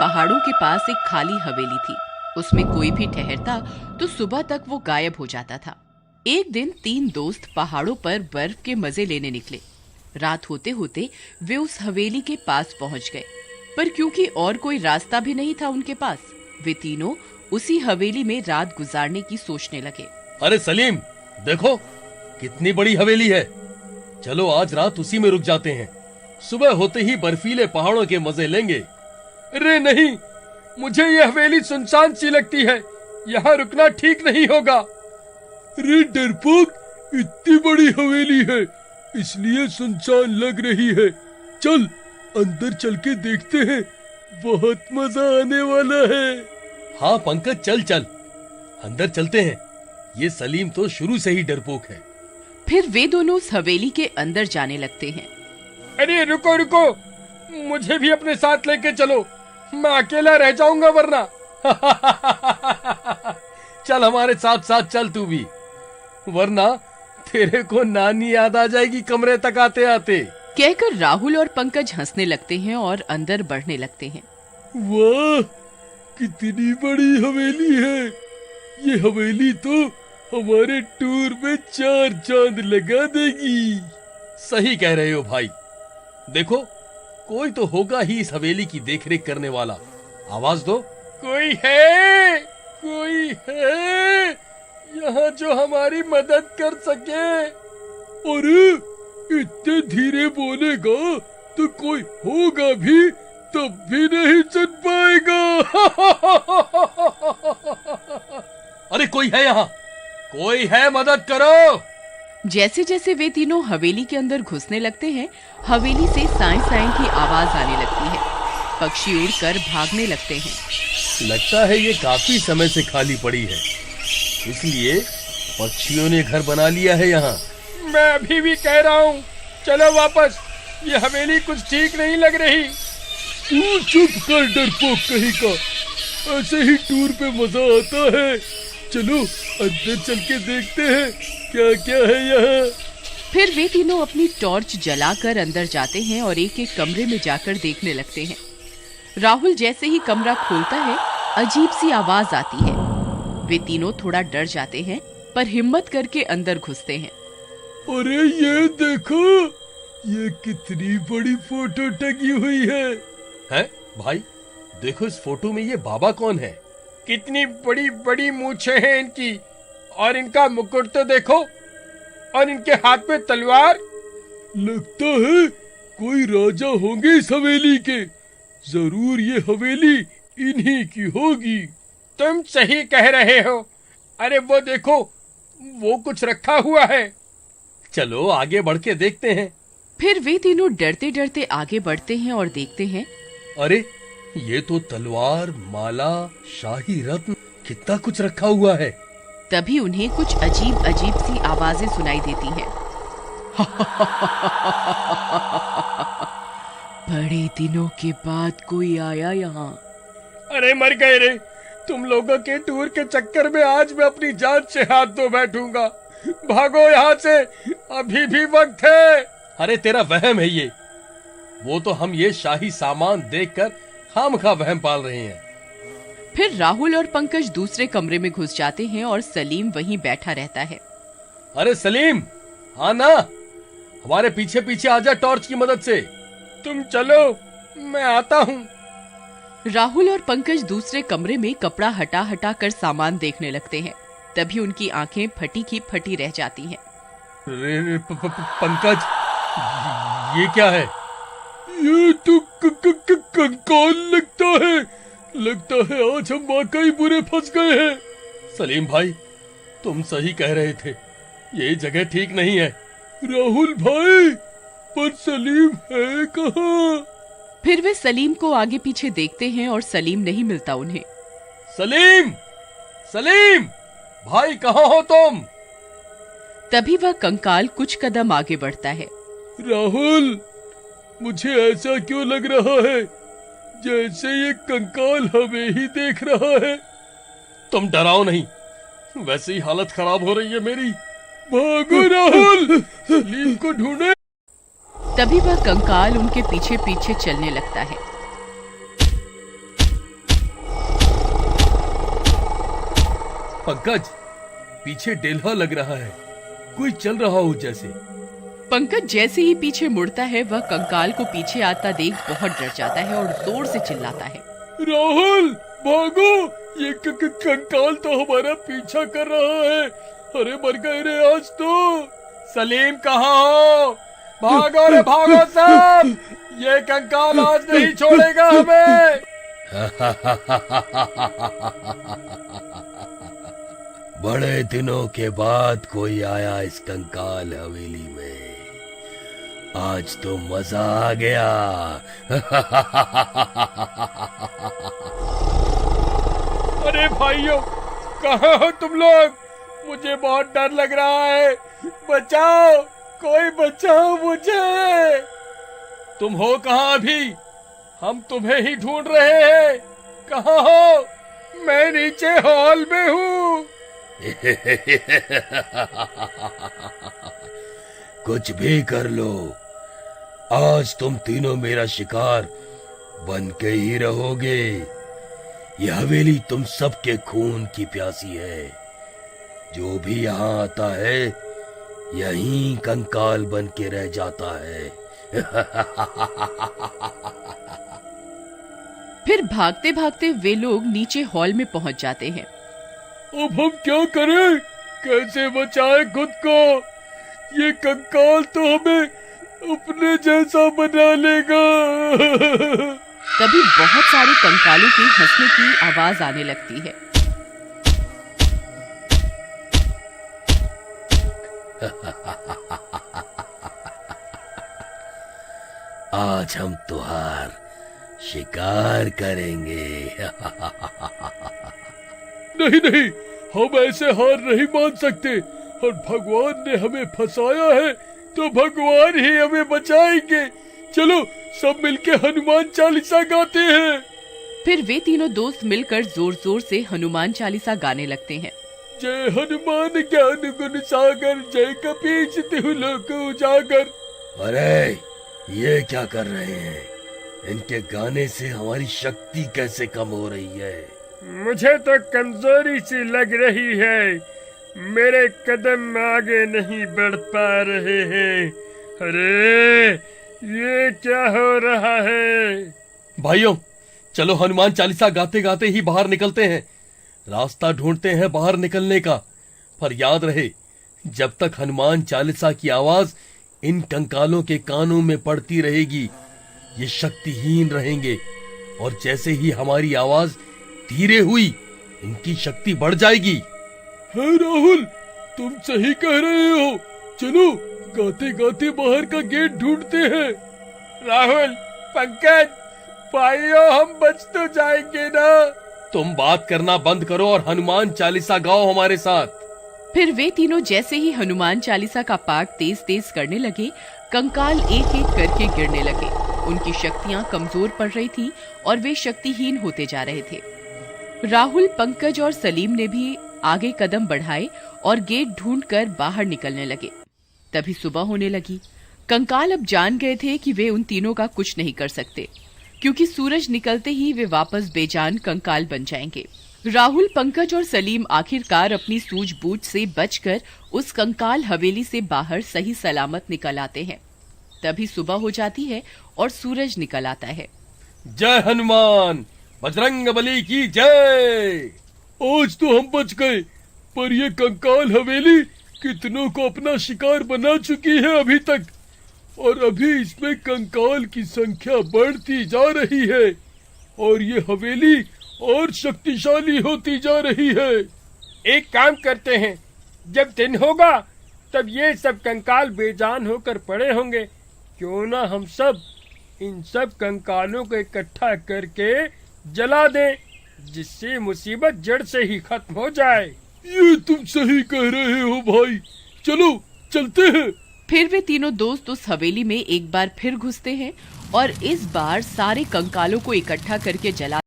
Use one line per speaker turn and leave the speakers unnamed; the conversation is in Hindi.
पहाड़ों के पास एक खाली हवेली थी। उसमें कोई भी ठहरता तो सुबह तक वो गायब हो जाता था। एक दिन 3 दोस्त पहाड़ों पर बर्फ के मजे लेने निकले। रात होते होते वे उस हवेली के पास पहुंच गए, पर क्योंकि और कोई रास्ता भी नहीं था उनके पास, वे तीनों उसी हवेली में रात गुजारने की सोचने लगे।
अरे सलीम, देखो कितनी बड़ी हवेली है। चलो आज रात उसी में रुक जाते हैं। सुबह होते ही बर्फीले पहाड़ों के मजे लेंगे।
अरे नहीं, मुझे यह हवेली सुनसान सी लगती है। यहाँ रुकना ठीक नहीं होगा।
अरे डरपोक, इतनी बड़ी हवेली है इसलिए सुनसान लग रही है। चल अंदर चल के देखते हैं, बहुत मजा आने वाला है।
हाँ पंकज, चल चल अंदर चलते हैं। ये सलीम तो शुरू से ही डरपोक है।
फिर वे दोनों उस हवेली के अंदर जाने लगते हैं।
अरे रुको रुको, मुझे भी अपने साथ लेके चलो, मैं अकेला रह जाऊंगा वरना।
चल हमारे साथ साथ चल तू भी, वरना तेरे को नानी याद आ जाएगी कमरे तक आते आते।
कहकर राहुल और पंकज हंसने लगते हैं और अंदर बढ़ने लगते हैं।
वाह, कितनी बड़ी हवेली है। ये हवेली तो हमारे टूर में 4 चांद लगा देगी।
सही कह रहे हो भाई। देखो कोई तो होगा ही इस हवेली की देखरेख करने वाला। आवाज दो।
कोई है, कोई है यहाँ जो हमारी मदद कर सके।
अरे इतने धीरे बोलेगा तो कोई होगा भी तब भी नहीं सुन पाएगा।
अरे कोई है यहाँ, कोई है, मदद करो।
जैसे जैसे वे तीनों हवेली के अंदर घुसने लगते हैं, हवेली से साई साई की आवाज आने लगती है। पक्षी उड़कर भागने लगते हैं।
लगता है ये काफी समय से खाली पड़ी है, इसलिए पक्षियों ने घर बना लिया है यहाँ।
मैं अभी भी कह रहा हूँ, चलो वापस, ये हवेली कुछ ठीक नहीं लग रही।
तू चुप कर डरपोक कहीं का, ऐसे ही टूर पे मजा आता है। चलो अंदर चल के देखते हैं क्या क्या है यहाँ।
फिर वे तीनों अपनी टॉर्च जलाकर अंदर जाते हैं और एक एक कमरे में जाकर देखने लगते हैं। राहुल जैसे ही कमरा खोलता है, अजीब सी आवाज आती है। वे तीनों थोड़ा डर जाते हैं, पर हिम्मत करके अंदर घुसते हैं।
अरे ये देखो, ये कितनी बड़ी फोटो टंगी हुई है।
हैं भाई, देखो इस फोटो में ये बाबा कौन है।
कितनी बड़ी बड़ी मूछें हैं इनकी, और इनका मुकुट तो देखो, और इनके हाथ में तलवार।
लगता है कोई राजा होंगे इस हवेली के। जरूर ये हवेली इन्हीं की होगी।
तुम सही कह रहे हो। अरे वो देखो, वो कुछ रखा हुआ है।
चलो आगे बढ़ के देखते हैं।
फिर वे तीनों डरते डरते आगे बढ़ते हैं और देखते हैं।
अरे ये तो तलवार, माला, शाही रत्न, कितना कुछ रखा हुआ है।
तभी उन्हें कुछ अजीब अजीब सी आवाजें सुनाई देती हैं। बड़े दिनों के बाद कोई आया यहाँ।
अरे मर गए रे, तुम लोगों के टूर के चक्कर में आज मैं अपनी जान से हाथ धो बैठूंगा। भागो यहाँ से, अभी भी वक्त है।
अरे तेरा वहम है ये। वो तो हम ये शाही सामान देखकर खामखा वहम पाल रहे हैं।
फिर राहुल और पंकज दूसरे कमरे में घुस जाते हैं और सलीम वहीं बैठा रहता है।
अरे सलीम, आना, हमारे पीछे पीछे आजा टॉर्च की मदद से।
तुम चलो, मैं आता हूँ।
राहुल और पंकज दूसरे कमरे में कपड़ा हटा हटा कर सामान देखने लगते हैं। तभी उनकी आंखें फटी की फटी रह जाती हैं।
पंकज, ये क्या है?
ये तो कंकाल लगता है। लगता है आज हम वाकई बुरे फंस गए हैं।
सलीम भाई, तुम सही कह रहे थे, ये जगह ठीक नहीं है।
राहुल भाई, पर सलीम है कहाँ?
फिर वे सलीम को आगे पीछे देखते हैं और सलीम नहीं मिलता उन्हें।
सलीम, सलीम भाई, कहाँ हो तुम?
तभी वह कंकाल कुछ कदम आगे बढ़ता है।
राहुल, मुझे ऐसा क्यों लग रहा है जैसे ये कंकाल हमें ही देख रहा है।
तुम डराओ नहीं, वैसे ही हालत खराब हो रही है मेरी।
भागो राहुल, सलीम को ढूंढे।
तभी वह कंकाल उनके पीछे पीछे चलने लगता है।
पंकज, पीछे डेल्हा लग रहा है, कोई चल रहा हो जैसे।
पंकज जैसे ही पीछे मुड़ता है वह कंकाल को पीछे आता देख बहुत डर जाता है और जोर से चिल्लाता है,
राहुल भागो, ये कंकाल तो हमारा पीछा कर रहा है। अरे मर गए रे आज तो।
सलीम कहाँ हो? भागो रे भागो सब, ये कंकाल आज नहीं छोड़ेगा हमें।
बड़े दिनों के बाद कोई आया इस कंकाल हवेली में, आज तो मजा आ गया।
अरे भाइयों, कहाँ हो तुम लोग? मुझे बहुत डर लग रहा है, बचाओ, कोई बचाओ मुझे। तुम हो कहाँ अभी? हम तुम्हें ही ढूंढ रहे हैं, कहाँ हो? मैं नीचे हॉल में हूँ।
कुछ भी कर लो, आज तुम तीनों मेरा शिकार बन के ही रहोगे। यह हवेली तुम सबके खून की प्यासी है, जो भी यहाँ आता है यहीं कंकाल बन के रह जाता है।
फिर भागते भागते वे लोग नीचे हॉल में पहुंच जाते हैं।
अब हम क्या करें? कैसे बचाएं खुद को? ये कंकाल तो हमें अपने जैसा बना लेगा।
तभी बहुत सारे कंकालों के हंसने की आवाज आने लगती है।
आज हम तुहार शिकार करेंगे।
नहीं नहीं, हम ऐसे हार नहीं मान सकते, और भगवान ने हमें फंसाया है तो भगवान ही हमें बचाएंगे। चलो सब मिलके हनुमान चालीसा गाते हैं।
फिर वे तीनों दोस्त मिलकर जोर जोर से हनुमान चालीसा गाने लगते हैं।
जय हनुमान ज्ञान गुण सागर, जय कपीश तिहु लोक उजागर।
अरे ये क्या कर रहे हैं? इनके गाने से हमारी शक्ति कैसे कम हो रही है?
मुझे तो कमजोरी सी लग रही है, मेरे कदम आगे नहीं बढ़ पा रहे हैं। अरे ये क्या हो रहा है?
भाइयों, चलो हनुमान चालीसा गाते गाते ही बाहर निकलते हैं। रास्ता ढूंढते हैं बाहर निकलने का, पर याद रहे, जब तक हनुमान चालीसा की आवाज इन कंकालों के कानों में पड़ती रहेगी, ये शक्तिहीन रहेंगे, और जैसे ही हमारी आवाज धीरे हुई, इनकी शक्ति बढ़ जाएगी।
है राहुल, तुम सही कह रहे हो। चलो गाते गाते बाहर का गेट ढूंढते हैं।
राहुल, पंकज, भाइयों, हम बच तो जाएंगे ना?
तुम बात करना बंद करो और हनुमान चालीसा गाओ हमारे साथ।
फिर वे तीनों जैसे ही हनुमान चालीसा का पाठ तेज तेज करने लगे, कंकाल एक एक करके गिरने लगे। उनकी शक्तियां कमजोर पड़ रही थी और वे शक्तिहीन होते जा रहे थे। राहुल, पंकज और सलीम ने भी आगे कदम बढ़ाए और गेट ढूंढकर बाहर निकलने लगे। तभी सुबह होने लगी। कंकाल अब जान गए थे कि वे उन तीनों का कुछ नहीं कर सकते, क्योंकि सूरज निकलते ही वे वापस बेजान कंकाल बन जाएंगे। राहुल, पंकज और सलीम आखिरकार अपनी सूझबूझ से बचकर उस कंकाल हवेली से बाहर सही सलामत निकल आते हैं। तभी सुबह हो जाती है और सूरज निकल आता है।
जय हनुमान, बजरंग बली की जय।
आज तो हम बच गए, पर ये कंकाल हवेली कितनों को अपना शिकार बना चुकी है अभी तक, और अभी इसमें कंकाल की संख्या बढ़ती जा रही है, और ये हवेली और शक्तिशाली होती जा रही है।
एक काम करते हैं, जब दिन होगा तब ये सब कंकाल बेजान होकर पड़े होंगे। क्यों ना हम सब इन सब कंकालों को इकट्ठा करके जला दें, जिससे मुसीबत जड़ से ही खत्म हो जाए।
ये तुम सही कह रहे हो भाई, चलो चलते हैं।
फिर वे तीनों दोस्त उस हवेली में एक बार फिर घुसते हैं और इस बार सारे कंकालों को इकट्ठा करके जला